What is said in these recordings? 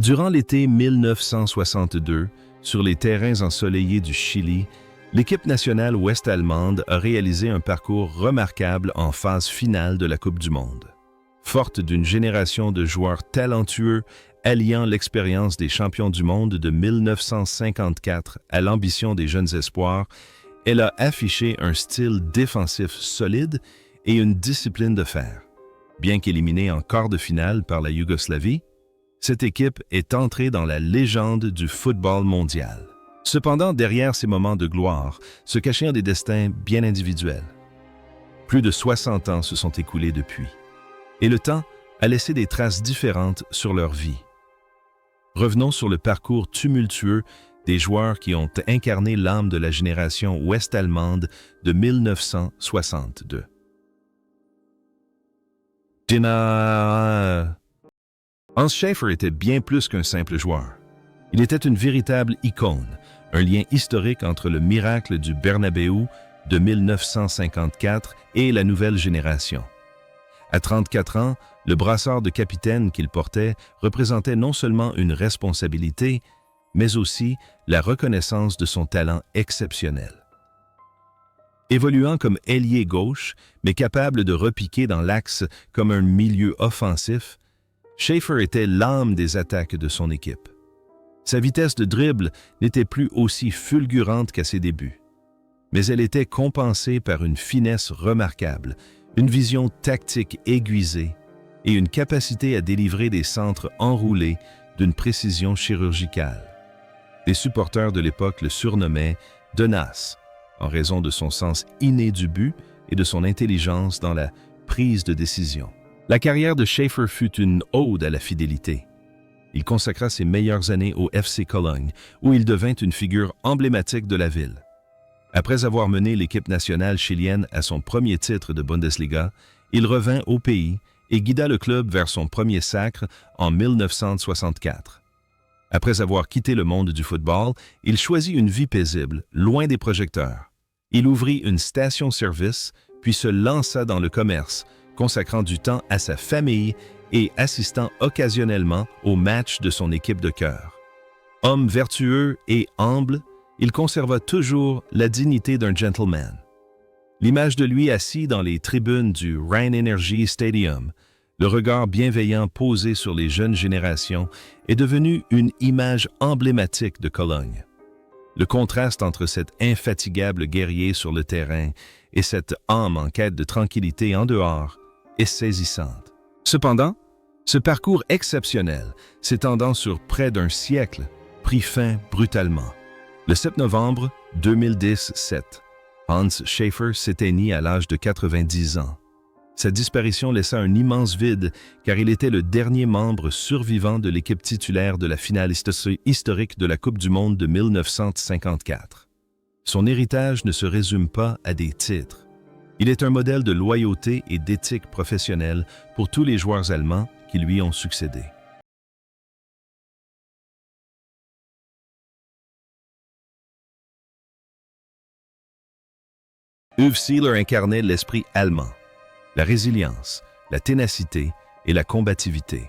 Durant l'été 1962, sur les terrains ensoleillés du Chili, l'équipe nationale ouest-allemande a réalisé un parcours remarquable en phase finale de la Coupe du Monde. Forte d'une génération de joueurs talentueux alliant l'expérience des champions du monde de 1954 à l'ambition des jeunes espoirs, elle a affiché un style défensif solide et une discipline de fer. Bien qu'éliminée en quart de finale par la Yougoslavie, cette équipe est entrée dans la légende du football mondial. Cependant, derrière ces moments de gloire se cachaient des destins bien individuels. Plus de 60 ans se sont écoulés depuis, et le temps a laissé des traces différentes sur leur vie. Revenons sur le parcours tumultueux des joueurs qui ont incarné l'âme de la génération ouest-allemande de 1962. Hans Schäfer était bien plus qu'un simple joueur. Il était une véritable icône, un lien historique entre le miracle du Bernabéu de 1954 et la nouvelle génération. À 34 ans, le brassard de capitaine qu'il portait représentait non seulement une responsabilité, mais aussi la reconnaissance de son talent exceptionnel. Évoluant comme ailier gauche, mais capable de repiquer dans l'axe comme un milieu offensif, Schäfer était l'âme des attaques de son équipe. Sa vitesse de dribble n'était plus aussi fulgurante qu'à ses débuts, mais elle était compensée par une finesse remarquable, une vision tactique aiguisée et une capacité à délivrer des centres enroulés d'une précision chirurgicale. Les supporters de l'époque le surnommaient « Denas », en raison de son sens inné du but et de son intelligence dans la prise de décision. La carrière de Schäfer fut une ode à la fidélité. Il consacra ses meilleures années au FC Cologne, où il devint une figure emblématique de la ville. Après avoir mené l'équipe nationale chilienne à son premier titre de Bundesliga, il revint au pays et guida le club vers son premier sacre en 1964. Après avoir quitté le monde du football, il choisit une vie paisible, loin des projecteurs. Il ouvrit une station-service, puis se lança dans le commerce, consacrant du temps à sa famille et assistant occasionnellement aux matchs de son équipe de cœur. Homme vertueux et humble, il conserva toujours la dignité d'un gentleman. L'image de lui assis dans les tribunes du Rhein-Energie Stadium, le regard bienveillant posé sur les jeunes générations, est devenu une image emblématique de Cologne. Le contraste entre cet infatigable guerrier sur le terrain et cette âme en quête de tranquillité en dehors est saisissante. Cependant, ce parcours exceptionnel, s'étendant sur près d'un siècle, prit fin brutalement. Le 7 novembre 2017, Hans Schäfer s'éteignit à l'âge de 90 ans. Sa disparition laissa un immense vide car il était le dernier membre survivant de l'équipe titulaire de la finale historique de la Coupe du Monde de 1954. Son héritage ne se résume pas à des titres. Il est un modèle de loyauté et d'éthique professionnelle pour tous les joueurs allemands qui lui ont succédé. Uwe Seeler incarnait l'esprit allemand, la résilience, la ténacité et la combativité.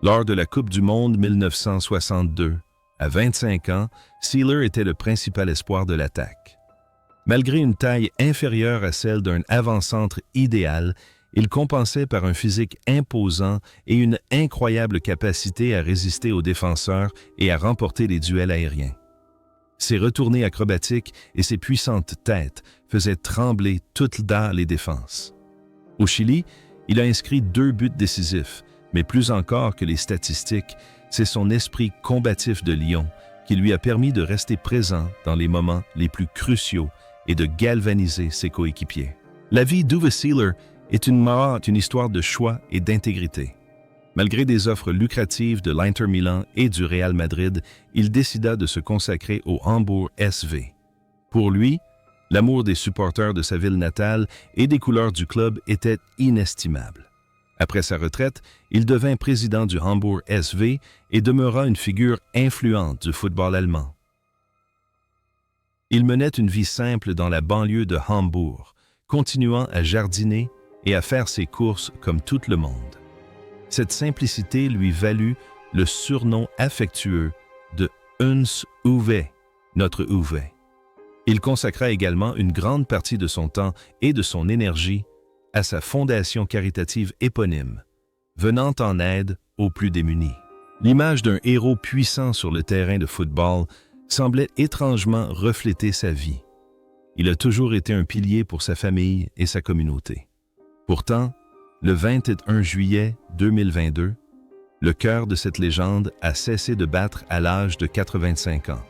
Lors de la Coupe du Monde 1962, à 25 ans, Seeler était le principal espoir de l'attaque. Malgré une taille inférieure à celle d'un avant-centre idéal, il compensait par un physique imposant et une incroyable capacité à résister aux défenseurs et à remporter les duels aériens. Ses retournées acrobatiques et ses puissantes têtes faisaient trembler toutes les défenses. Au Chili, il a inscrit 2 buts décisifs, mais plus encore que les statistiques, c'est son esprit combatif de lion qui lui a permis de rester présent dans les moments les plus cruciaux et de galvaniser ses coéquipiers. La vie d'Uwe Seeler est une histoire de choix et d'intégrité. Malgré des offres lucratives de l'Inter Milan et du Real Madrid, il décida de se consacrer au Hambourg SV. Pour lui, l'amour des supporters de sa ville natale et des couleurs du club était inestimable. Après sa retraite, il devint président du Hambourg SV et demeura une figure influente du football allemand. Il menait une vie simple dans la banlieue de Hambourg, continuant à jardiner et à faire ses courses comme tout le monde. Cette simplicité lui valut le surnom affectueux de Uns Uwe, notre Uwe. Il consacra également une grande partie de son temps et de son énergie à sa fondation caritative éponyme, venant en aide aux plus démunis. L'image d'un héros puissant sur le terrain de football semblait étrangement refléter sa vie. Il a toujours été un pilier pour sa famille et sa communauté. Pourtant, le 21 juillet 2022, le cœur de cette légende a cessé de battre à l'âge de 85 ans.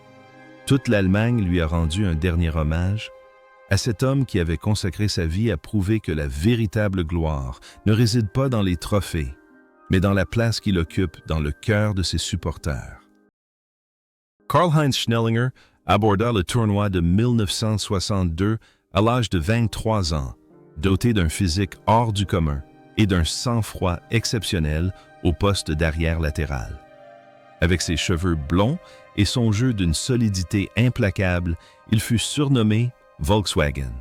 Toute l'Allemagne lui a rendu un dernier hommage à cet homme qui avait consacré sa vie à prouver que la véritable gloire ne réside pas dans les trophées, mais dans la place qu'il occupe dans le cœur de ses supporters. Karl-Heinz Schnellinger aborda le tournoi de 1962 à l'âge de 23 ans, doté d'un physique hors du commun et d'un sang-froid exceptionnel au poste d'arrière latéral. Avec ses cheveux blonds et son jeu d'une solidité implacable, il fut surnommé Volkswagen,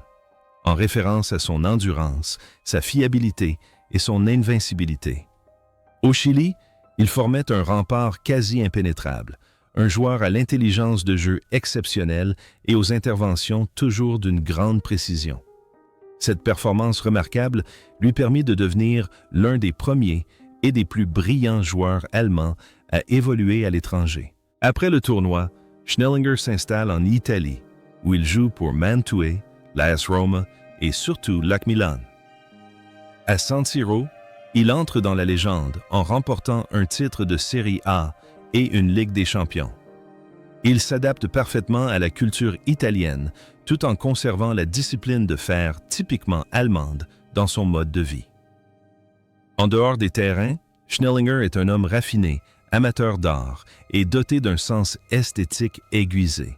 en référence à son endurance, sa fiabilité et son invincibilité. Au Chili, il formait un rempart quasi impénétrable, un joueur à l'intelligence de jeu exceptionnelle et aux interventions toujours d'une grande précision. Cette performance remarquable lui permit de devenir l'un des premiers et des plus brillants joueurs allemands à évoluer à l'étranger. Après le tournoi, Schnellinger s'installe en Italie, où il joue pour Mantua, l'AS Roma et surtout l'AC Milan. À San Siro, il entre dans la légende en remportant un titre de Serie A et une Ligue des Champions. Il s'adapte parfaitement à la culture italienne tout en conservant la discipline de fer typiquement allemande dans son mode de vie. En dehors des terrains, Schnellinger est un homme raffiné, amateur d'art et doté d'un sens esthétique aiguisé.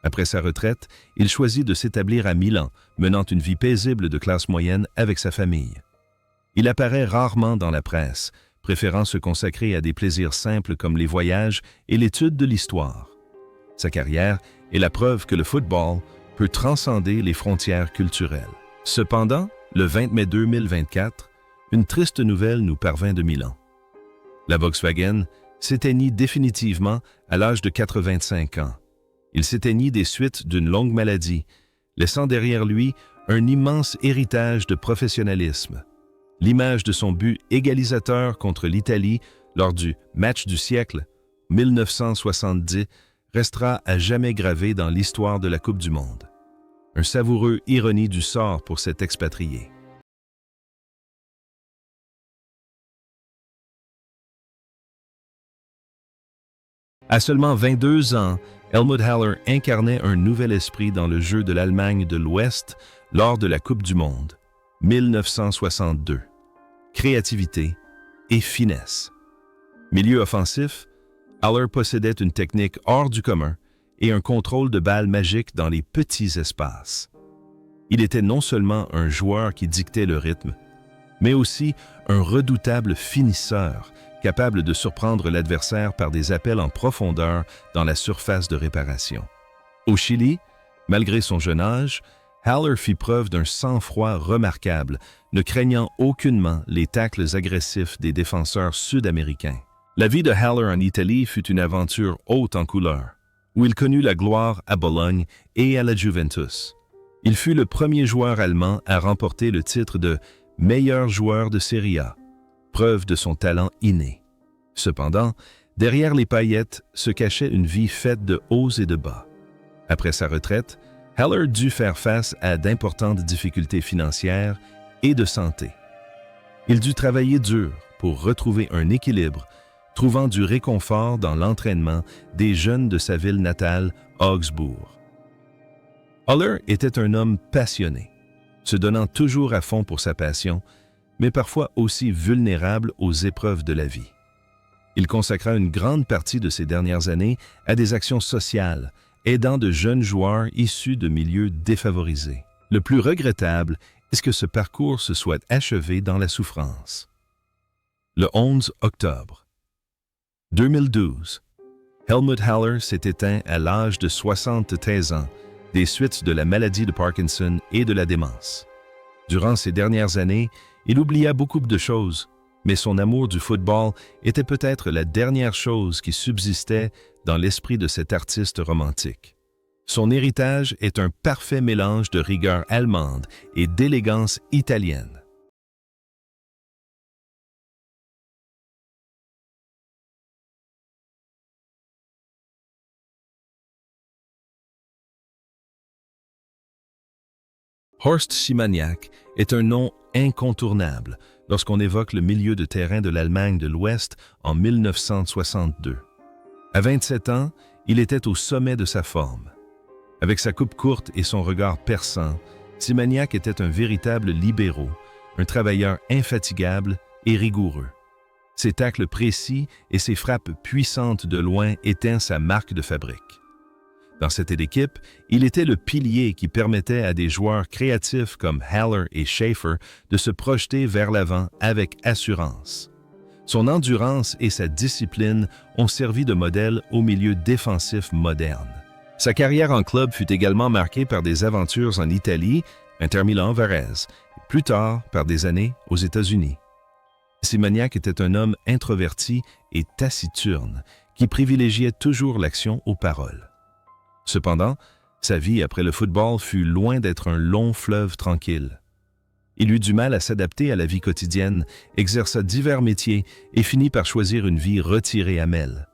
Après sa retraite, il choisit de s'établir à Milan, menant une vie paisible de classe moyenne avec sa famille. Il apparaît rarement dans la presse, préférant se consacrer à des plaisirs simples comme les voyages et l'étude de l'histoire. Sa carrière est la preuve que le football peut transcender les frontières culturelles. Cependant, le 20 mai 2024, une triste nouvelle nous parvint de Milan. La Volkswagen s'éteignit définitivement à l'âge de 85 ans. Il s'éteignit des suites d'une longue maladie, laissant derrière lui un immense héritage de professionnalisme. L'image de son but égalisateur contre l'Italie lors du match du siècle 1970 restera à jamais gravée dans l'histoire de la Coupe du Monde. Un savoureux ironie du sort pour cet expatrié. À seulement 22 ans, Helmut Haller incarnait un nouvel esprit dans le jeu de l'Allemagne de l'Ouest lors de la Coupe du Monde 1962. Créativité et finesse. Milieu offensif, Haller possédait une technique hors du commun et un contrôle de balle magique dans les petits espaces. Il était non seulement un joueur qui dictait le rythme, mais aussi un redoutable finisseur, capable de surprendre l'adversaire par des appels en profondeur dans la surface de réparation. Au Chili, malgré son jeune âge, Haller fit preuve d'un sang-froid remarquable, ne craignant aucunement les tacles agressifs des défenseurs sud-américains. La vie de Haller en Italie fut une aventure haute en couleurs, où il connut la gloire à Bologne et à la Juventus. Il fut le premier joueur allemand à remporter le titre de meilleur joueur de Serie A, preuve de son talent inné. Cependant, derrière les paillettes se cachait une vie faite de hauts et de bas. Après sa retraite, Haller dut faire face à d'importantes difficultés financières et de santé. Il dut travailler dur pour retrouver un équilibre, trouvant du réconfort dans l'entraînement des jeunes de sa ville natale, Augsbourg. Haller était un homme passionné, se donnant toujours à fond pour sa passion, mais parfois aussi vulnérable aux épreuves de la vie. Il consacra une grande partie de ses dernières années à des actions sociales, aidant de jeunes joueurs issus de milieux défavorisés. Le plus regrettable est que ce parcours se soit achevé dans la souffrance. Le 11 octobre 2012, Helmut Haller s'est éteint à l'âge de 73 ans des suites de la maladie de Parkinson et de la démence. Durant ces dernières années, il oublia beaucoup de choses, mais son amour du football était peut-être la dernière chose qui subsistait dans l'esprit de cet artiste romantique. Son héritage est un parfait mélange de rigueur allemande et d'élégance italienne. Horst Simonyak est un nom incontournable lorsqu'on évoque le milieu de terrain de l'Allemagne de l'Ouest en 1962. À 27 ans, il était au sommet de sa forme. Avec sa coupe courte et son regard perçant, Simonyak était un véritable libéro, un travailleur infatigable et rigoureux. Ses tacles précis et ses frappes puissantes de loin étaient sa marque de fabrique. Dans cette équipe, il était le pilier qui permettait à des joueurs créatifs comme Haller et Schaefer de se projeter vers l'avant avec assurance. Son endurance et sa discipline ont servi de modèle au milieu défensif moderne. Sa carrière en club fut également marquée par des aventures en Italie, Inter Milan, Varese, et plus tard par des années aux États-Unis. Simonyak était un homme introverti et taciturne qui privilégiait toujours l'action aux paroles. Cependant, sa vie après le football fut loin d'être un long fleuve tranquille. Il eut du mal à s'adapter à la vie quotidienne, exerça divers métiers et finit par choisir une vie retirée à Melle.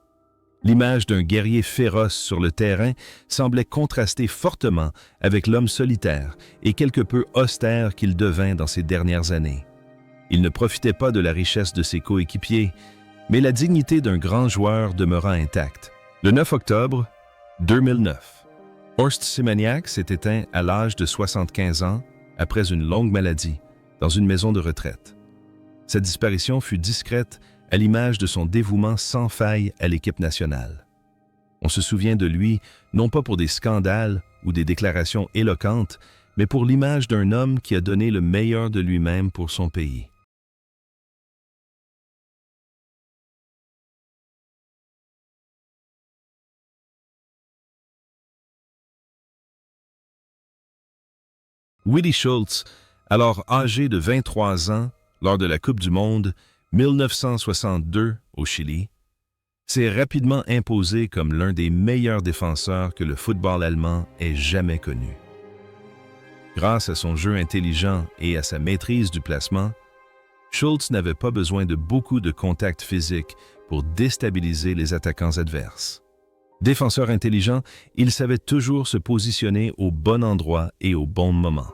L'image d'un guerrier féroce sur le terrain semblait contraster fortement avec l'homme solitaire et quelque peu austère qu'il devint dans ses dernières années. Il ne profitait pas de la richesse de ses coéquipiers, mais la dignité d'un grand joueur demeura intacte. Le 9 octobre 2009, Horst Simonyak s'est éteint à l'âge de 75 ans après une longue maladie dans une maison de retraite. Sa disparition fut discrète à l'image de son dévouement sans faille à l'équipe nationale. On se souvient de lui non pas pour des scandales ou des déclarations éloquentes, mais pour l'image d'un homme qui a donné le meilleur de lui-même pour son pays. Willi Schultz, alors âgé de 23 ans lors de la Coupe du Monde 1962 au Chili, s'est rapidement imposé comme l'un des meilleurs défenseurs que le football allemand ait jamais connu. Grâce à son jeu intelligent et à sa maîtrise du placement, Schultz n'avait pas besoin de beaucoup de contacts physiques pour déstabiliser les attaquants adverses. Défenseur intelligent, il savait toujours se positionner au bon endroit et au bon moment.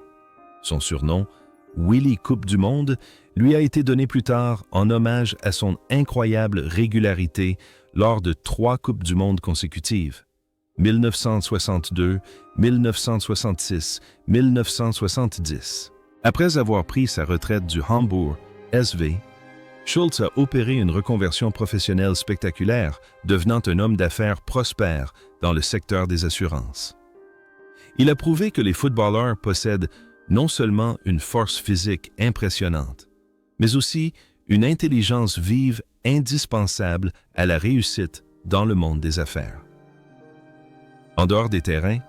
Son surnom, Willy Coupe du Monde, lui a été donné plus tard en hommage à son incroyable régularité lors de 3 Coupes du Monde consécutives, 1962, 1966, 1970. Après avoir pris sa retraite du Hamburg SV, Schultz a opéré une reconversion professionnelle spectaculaire, devenant un homme d'affaires prospère dans le secteur des assurances. Il a prouvé que les footballeurs possèdent non seulement une force physique impressionnante, mais aussi une intelligence vive indispensable à la réussite dans le monde des affaires. En dehors des terrains,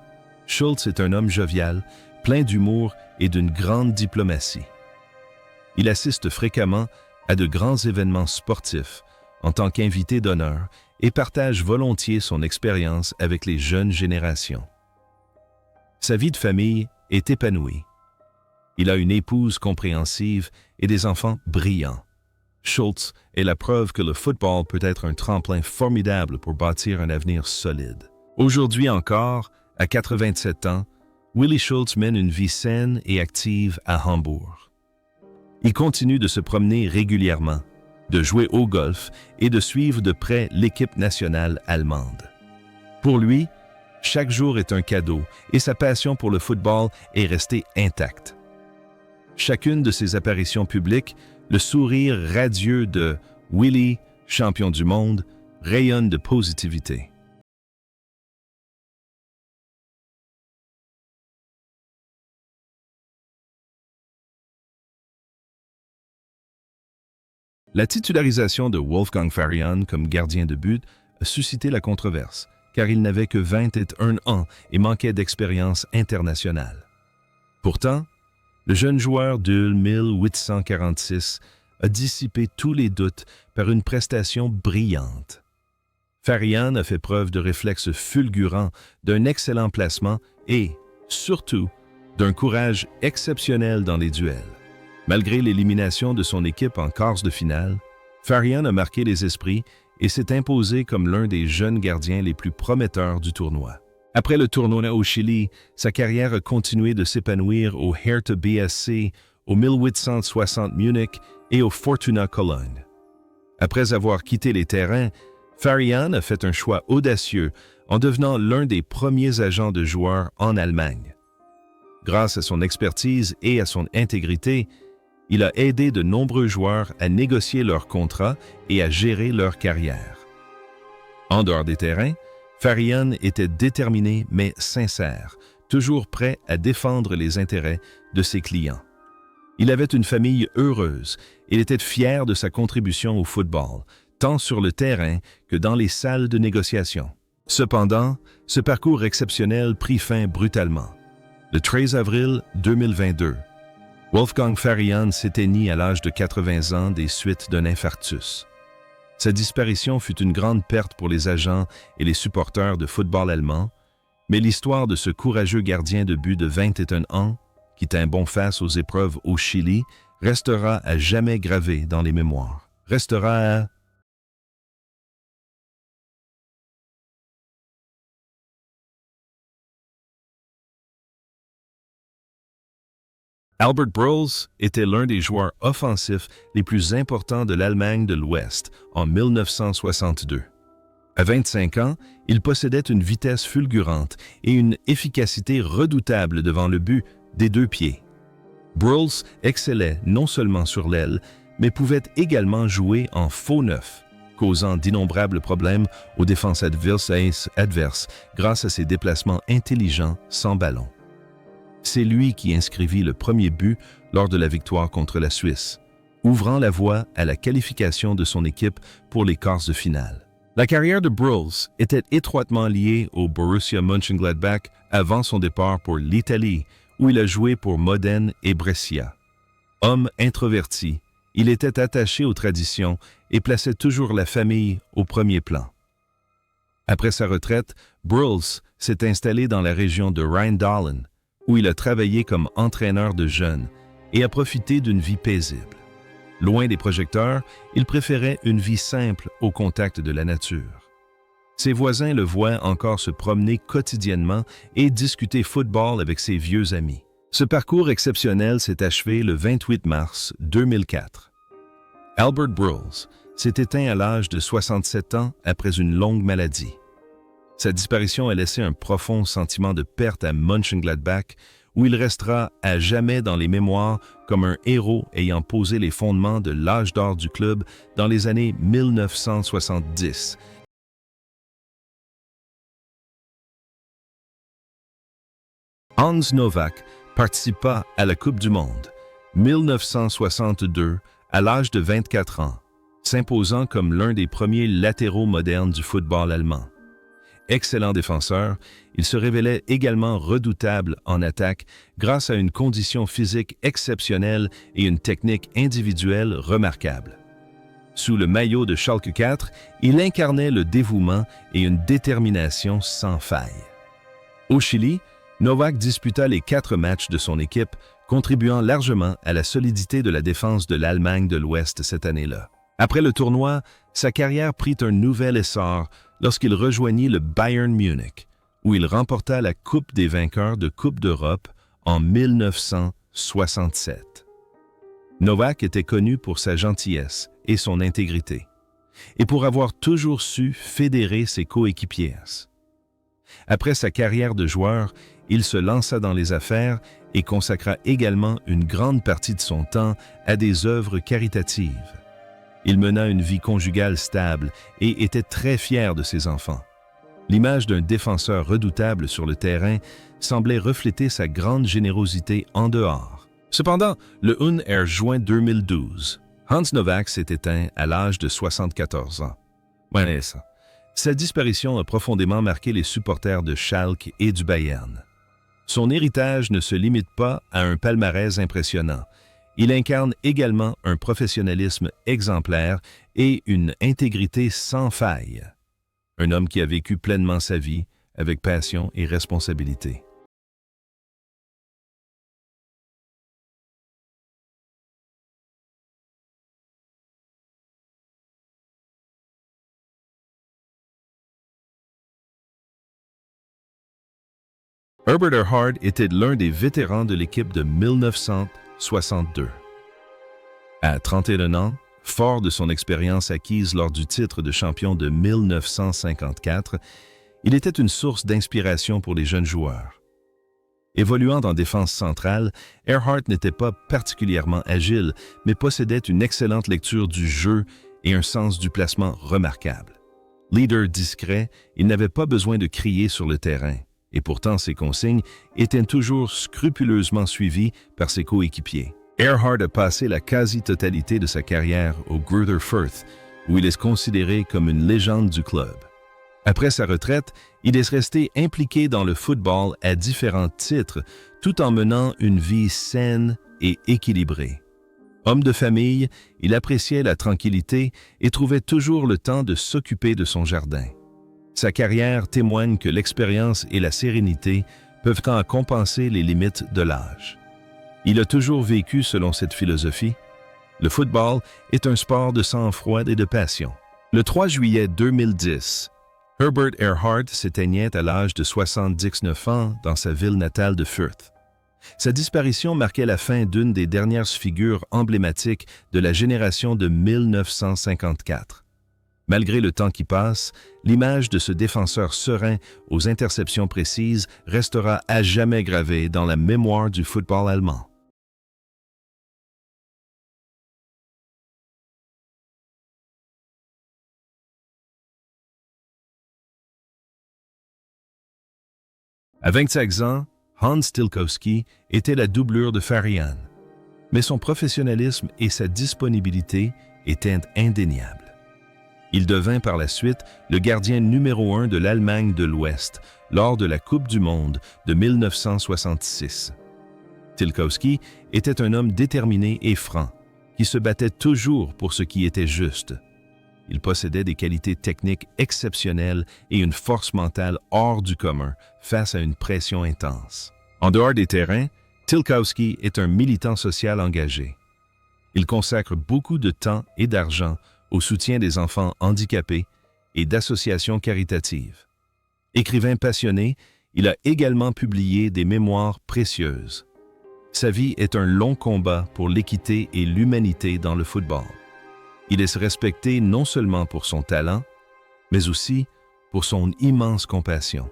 Schultz est un homme jovial, plein d'humour et d'une grande diplomatie. Il assiste fréquemment à de grands événements sportifs en tant qu'invité d'honneur et partage volontiers son expérience avec les jeunes générations. Sa vie de famille est épanouie. Il a une épouse compréhensive et des enfants brillants. Schultz est la preuve que le football peut être un tremplin formidable pour bâtir un avenir solide. Aujourd'hui encore, à 87 ans, Willi Schultz mène une vie saine et active à Hambourg. Il continue de se promener régulièrement, de jouer au golf et de suivre de près l'équipe nationale allemande. Pour lui, chaque jour est un cadeau et sa passion pour le football est restée intacte. Chacune de ses apparitions publiques, le sourire radieux de Willy, champion du monde, rayonne de positivité. La titularisation de Wolfgang Farian comme gardien de but a suscité la controverse, car il n'avait que 21 ans et manquait d'expérience internationale. Pourtant, le jeune joueur de 1846 a dissipé tous les doutes par une prestation brillante. Farian a fait preuve de réflexes fulgurants, d'un excellent placement et, surtout, d'un courage exceptionnel dans les duels. Malgré l'élimination de son équipe en quarts de finale, Farian a marqué les esprits et s'est imposé comme l'un des jeunes gardiens les plus prometteurs du tournoi. Après le tournoi au Chili, sa carrière a continué de s'épanouir au Hertha BSC, au 1860 Munich et au Fortuna Cologne. Après avoir quitté les terrains, Farian a fait un choix audacieux en devenant l'un des premiers agents de joueurs en Allemagne. Grâce à son expertise et à son intégrité, il a aidé de nombreux joueurs à négocier leurs contrats et à gérer leur carrière. En dehors des terrains, Farian était déterminé mais sincère, toujours prêt à défendre les intérêts de ses clients. Il avait une famille heureuse et il était fier de sa contribution au football, tant sur le terrain que dans les salles de négociation. Cependant, ce parcours exceptionnel prit fin brutalement. Le 13 avril 2022, Wolfgang Farian s'éteignit à l'âge de 80 ans des suites d'un infarctus. Sa disparition fut une grande perte pour les agents et les supporters de football allemand, mais l'histoire de ce courageux gardien de but de 21 ans, qui tint bon face aux épreuves au Chili, restera à jamais gravée dans les mémoires. Restera à Albert Brülls était l'un des joueurs offensifs les plus importants de l'Allemagne de l'Ouest en 1962. À 25 ans, il possédait une vitesse fulgurante et une efficacité redoutable devant le but des deux pieds. Brülls excellait non seulement sur l'aile, mais pouvait également jouer en faux neuf, causant d'innombrables problèmes aux défenses adverses grâce à ses déplacements intelligents sans ballon. C'est lui qui inscrivit le premier but lors de la victoire contre la Suisse, ouvrant la voie à la qualification de son équipe pour les quarts de finale. La carrière de Brülls était étroitement liée au Borussia Mönchengladbach avant son départ pour l'Italie, où il a joué pour Modène et Brescia. Homme introverti, il était attaché aux traditions et plaçait toujours la famille au premier plan. Après sa retraite, Brülls s'est installé dans la région de Rheindahlen, où il a travaillé comme entraîneur de jeunes et a profité d'une vie paisible. Loin des projecteurs, il préférait une vie simple au contact de la nature. Ses voisins le voient encore se promener quotidiennement et discuter football avec ses vieux amis. Ce parcours exceptionnel s'est achevé le 28 mars 2004. Albert Brülls s'est éteint à l'âge de 67 ans après une longue maladie. Sa disparition a laissé un profond sentiment de perte à Mönchengladbach, où il restera à jamais dans les mémoires comme un héros ayant posé les fondements de l'âge d'or du club dans les années 1970. Hans Novák participa à la Coupe du Monde 1962 à l'âge de 24 ans, s'imposant comme l'un des premiers latéraux modernes du football allemand. Excellent défenseur, il se révélait également redoutable en attaque grâce à une condition physique exceptionnelle et une technique individuelle remarquable. Sous le maillot de Schalke 4, il incarnait le dévouement et une détermination sans faille. Au Chili, Novák disputa les 4 matchs de son équipe, contribuant largement à la solidité de la défense de l'Allemagne de l'Ouest cette année-là. Après le tournoi, sa carrière prit un nouvel essor lorsqu'il rejoignit le Bayern Munich, où il remporta la Coupe des vainqueurs de Coupe d'Europe en 1967. Novák était connu pour sa gentillesse et son intégrité, et pour avoir toujours su fédérer ses coéquipiers. Après sa carrière de joueur, il se lança dans les affaires et consacra également une grande partie de son temps à des œuvres caritatives. Il mena une vie conjugale stable et était très fier de ses enfants. L'image d'un défenseur redoutable sur le terrain semblait refléter sa grande générosité en dehors. Cependant, le 1 juin 2012, Hans Novák s'est éteint à l'âge de 74 ans. Sa disparition a profondément marqué les supporters de Schalke et du Bayern. Son héritage ne se limite pas à un palmarès impressionnant. Il incarne également un professionnalisme exemplaire et une intégrité sans faille. Un homme qui a vécu pleinement sa vie, avec passion et responsabilité. Herbert Earhart était l'un des vétérans de l'équipe de 1962. À 31 ans, fort de son expérience acquise lors du titre de champion de 1954, il était une source d'inspiration pour les jeunes joueurs. Évoluant en défense centrale, Earhart n'était pas particulièrement agile, mais possédait une excellente lecture du jeu et un sens du placement remarquable. Leader discret, il n'avait pas besoin de crier sur le terrain. Et pourtant ses consignes étaient toujours scrupuleusement suivies par ses coéquipiers. Earhart a passé la quasi-totalité de sa carrière au Greuther Fürth, où il est considéré comme une légende du club. Après sa retraite, il est resté impliqué dans le football à différents titres, tout en menant une vie saine et équilibrée. Homme de famille, il appréciait la tranquillité et trouvait toujours le temps de s'occuper de son jardin. Sa carrière témoigne que l'expérience et la sérénité peuvent en compenser les limites de l'âge. Il a toujours vécu selon cette philosophie. Le football est un sport de sang-froid et de passion. Le 3 juillet 2010, Herbert Earhart s'éteignait à l'âge de 79 ans dans sa ville natale de Fürth. Sa disparition marquait la fin d'une des dernières figures emblématiques de la génération de 1954. Malgré le temps qui passe, l'image de ce défenseur serein aux interceptions précises restera à jamais gravée dans la mémoire du football allemand. À 25 ans, Hans Stilkowski était la doublure de Farian, mais son professionnalisme et sa disponibilité étaient indéniables. Il devint par la suite le gardien numéro 1 de l'Allemagne de l'Ouest lors de la Coupe du Monde de 1966. Stilkowski était un homme déterminé et franc, qui se battait toujours pour ce qui était juste. Il possédait des qualités techniques exceptionnelles et une force mentale hors du commun face à une pression intense. En dehors des terrains, Stilkowski est un militant social engagé. Il consacre beaucoup de temps et d'argent au soutien des enfants handicapés et d'associations caritatives. Écrivain passionné, il a également publié des mémoires précieuses. Sa vie est un long combat pour l'équité et l'humanité dans le football. Il est respecté non seulement pour son talent, mais aussi pour son immense compassion.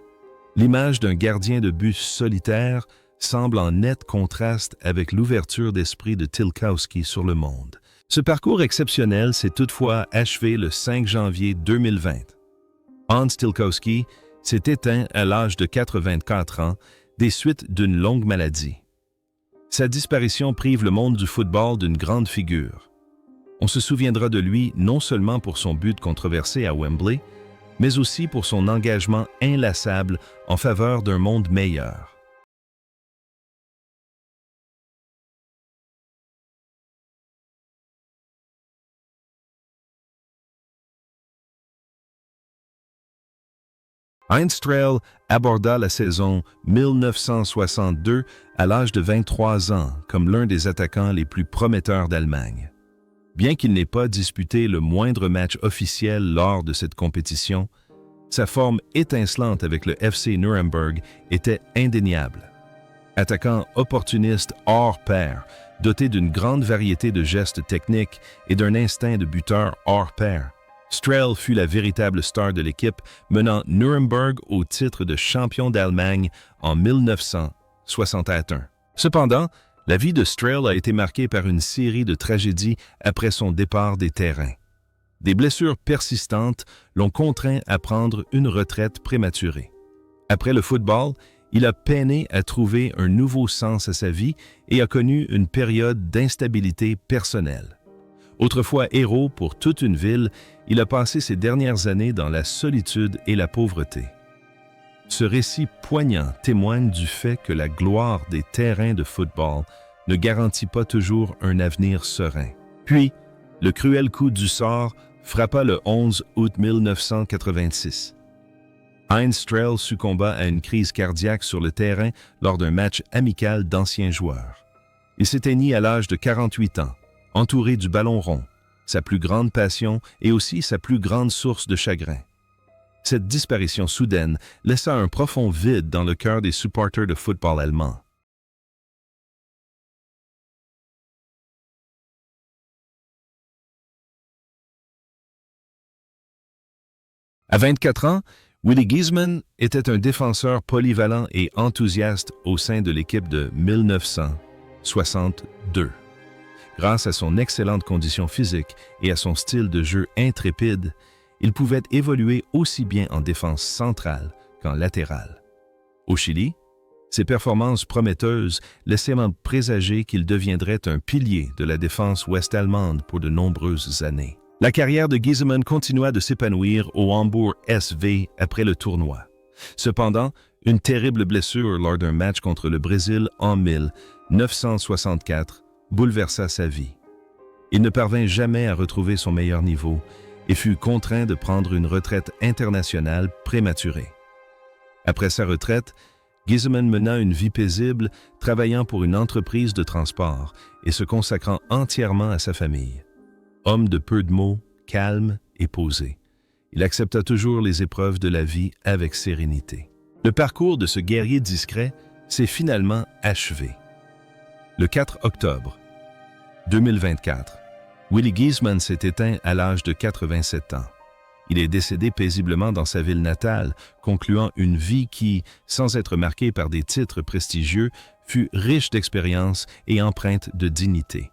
L'image d'un gardien de but solitaire semble en net contraste avec l'ouverture d'esprit de Stilkowski sur le monde. Ce parcours exceptionnel s'est toutefois achevé le 5 janvier 2020. Hans Stilkowski s'est éteint à l'âge de 84 ans des suites d'une longue maladie. Sa disparition prive le monde du football d'une grande figure. On se souviendra de lui non seulement pour son but controversé à Wembley, mais aussi pour son engagement inlassable en faveur d'un monde meilleur. Heinz Strehl aborda la saison 1962 à l'âge de 23 ans comme l'un des attaquants les plus prometteurs d'Allemagne. Bien qu'il n'ait pas disputé le moindre match officiel lors de cette compétition, sa forme étincelante avec le FC Nuremberg était indéniable. Attaquant opportuniste hors pair, doté d'une grande variété de gestes techniques et d'un instinct de buteur hors pair, Strehl fut la véritable star de l'équipe, menant Nuremberg au titre de champion d'Allemagne en 1961. Cependant, la vie de Strehl a été marquée par une série de tragédies après son départ des terrains. Des blessures persistantes l'ont contraint à prendre une retraite prématurée. Après le football, il a peiné à trouver un nouveau sens à sa vie et a connu une période d'instabilité personnelle. Autrefois héros pour toute une ville, il a passé ses dernières années dans la solitude et la pauvreté. Ce récit poignant témoigne du fait que la gloire des terrains de football ne garantit pas toujours un avenir serein. Puis, le cruel coup du sort frappa le 11 août 1986. Heinz Strehl succomba à une crise cardiaque sur le terrain lors d'un match amical d'anciens joueurs. Il s'éteignit à l'âge de 48 ans, entouré du ballon rond, sa plus grande passion et aussi sa plus grande source de chagrin. Cette disparition soudaine laissa un profond vide dans le cœur des supporters de football allemands. À 24 ans, Willi Giesmann était un défenseur polyvalent et enthousiaste au sein de l'équipe de 1962. Grâce à son excellente condition physique et à son style de jeu intrépide, il pouvait évoluer aussi bien en défense centrale qu'en latérale. Au Chili, ses performances prometteuses laissaient présager qu'il deviendrait un pilier de la défense ouest-allemande pour de nombreuses années. La carrière de Giesmann continua de s'épanouir au Hamburg SV après le tournoi. Cependant, une terrible blessure lors d'un match contre le Brésil en 1964 bouleversa sa vie. Il ne parvint jamais à retrouver son meilleur niveau et fut contraint de prendre une retraite internationale prématurée. Après sa retraite, Giesmann mena une vie paisible, travaillant pour une entreprise de transport et se consacrant entièrement à sa famille. Homme de peu de mots, calme et posé, il accepta toujours les épreuves de la vie avec sérénité. Le parcours de ce guerrier discret s'est finalement achevé. Le 4 octobre 2024, Willi Giesmann s'est éteint à l'âge de 87 ans. Il est décédé paisiblement dans sa ville natale, concluant une vie qui, sans être marquée par des titres prestigieux, fut riche d'expériences et empreinte de dignité.